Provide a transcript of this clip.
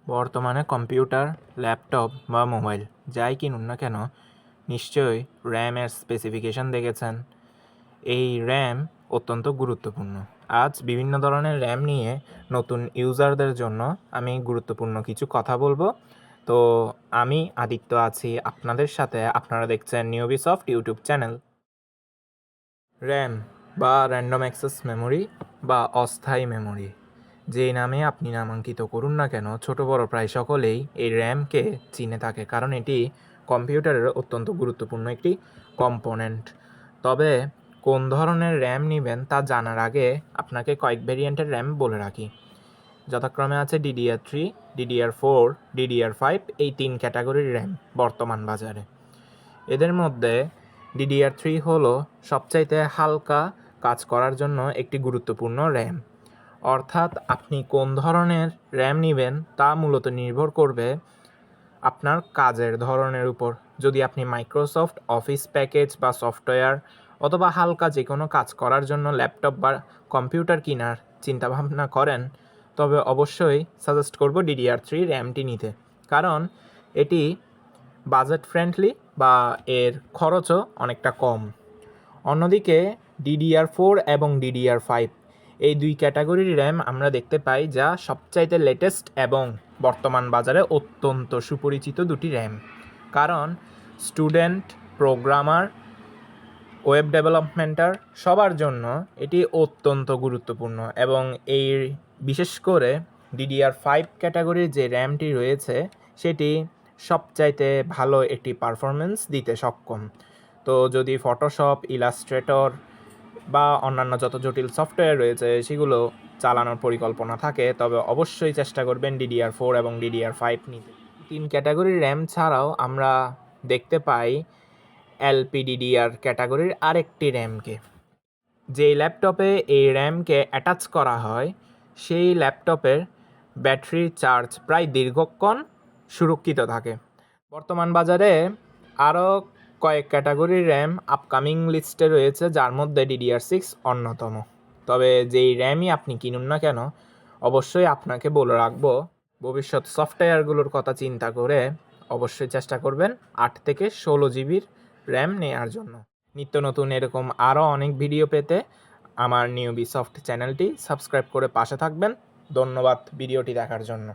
বর্তমানে computer, laptop বা mobile যাই কিনুন না কেন নিশ্চয়ই র্যামের স্পেসিফিকেশন দেখেছেন। এই র্যাম অত্যন্ত গুরুত্বপূর্ণ। আজ বিভিন্ন ধরনের র্যাম নিয়ে নতুন ইউজারদের জন্য আমি গুরুত্বপূর্ণ কিছু কথা বলবো। তো আমি আদিত্য আছি আপনাদের সাথে। আপনারা দেখছেন নিউবিসফট ইউটিউব চ্যানেল। র্যাম বা র্যান্ডম অ্যাক্সেস মেমোরি বা অস্থায়ী মেমোরি যেই নামে আপনি নামাঙ্কিত করুন না কেন, ছোট বড় প্রায় সকলেই এই র্যামকে চিনে থাকে, কারণ এটি কম্পিউটারের অত্যন্ত গুরুত্বপূর্ণ একটি কম্পোনেন্ট। তবে কোন ধরনের র্যাম নেবেন তা জানার আগে আপনাকে কয়েক ভেরিয়েন্টের র্যাম বলে রাখি। যথাক্রমে আছে DDR3, DDR4, DDR5, এই 3 ক্যাটাগরির র্যাম বর্তমান বাজারে। এদের মধ্যে DDR3 হলো সবচাইতে হালকা কাজ করার জন্য একটি গুরুত্বপূর্ণ র্যাম। অর্থাৎ আপনি কোন ধরনের র্যাম নেবেন তা মূলত নির্ভর করবে আপনার কাজের ধরনের উপর। যদি আপনি মাইক্রোসফট অফিস প্যাকেজ বা সফটওয়্যার অথবা হালকা যে কোনো কাজ করার জন্য ল্যাপটপ বা কম্পিউটার কেনার চিন্তাভাবনা করেন, তবে অবশ্যই সাজেস্ট করব DDR3 র্যামটি নিতে, কারণ এটি বাজেট ফ্রেন্ডলি বা এর খরচও অনেকটা কম। অন্যদিকে DDR4 এবং DDR5 এই 2 ক্যাটাগরির র্যাম আমরা দেখতে পাই, যা সবচাইতে লেটেস্ট এবং বর্তমান বাজারে অত্যন্ত সুপরিচিত দুটি র্যাম। কারণ স্টুডেন্ট, প্রোগ্রামার, ওয়েব ডেভেলপমেন্টার সবার জন্য এটি অত্যন্ত গুরুত্বপূর্ণ। এবং এই বিশেষ করে DDR5 ক্যাটাগরির যে র্যামটি রয়েছে সেটি সবচাইতে ভালো একটি পারফরমেন্স দিতে সক্ষম। তো যদি ফটোশপ, ইলাস্ট্রেটর বা অন্যান্য যত জটিল সফটওয়্যার রয়েছে সেগুলো চালানোর পরিকল্পনা থাকে, তবে অবশ্যই চেষ্টা করবেন DDR4 এবং DDR5 নিতে। 3 ক্যাটাগরির র্যাম ছাড়াও আমরা দেখতে পাই LPDDR ক্যাটাগরির আরেকটি র্যামকে। যেই ল্যাপটপে এই র্যামকে অ্যাটাচ করা হয় সেই ল্যাপটপের ব্যাটারি চার্জ প্রায় দীর্ঘক্ষণ সুরক্ষিত থাকে। বর্তমান বাজারে আরও কয়েক ক্যাটাগরির র্যাম আপকামিং লিস্টে রয়েছে, যার মধ্যে DDR6 অন্যতম। তবে যেই র্যামই আপনি কিনুন না কেন, অবশ্যই আপনাকে বলে রাখবো ভবিষ্যৎ সফটওয়্যারগুলোর কথা চিন্তা করে অবশ্যই চেষ্টা করবেন 8 থেকে 16 জিবির র্যাম নেওয়ার জন্য। নিত্য নতুন এরকম আরও অনেক ভিডিও পেতে আমার নিউবিসফট চ্যানেলটি সাবস্ক্রাইব করে পাশে থাকবেন। ধন্যবাদ ভিডিওটি দেখার জন্য।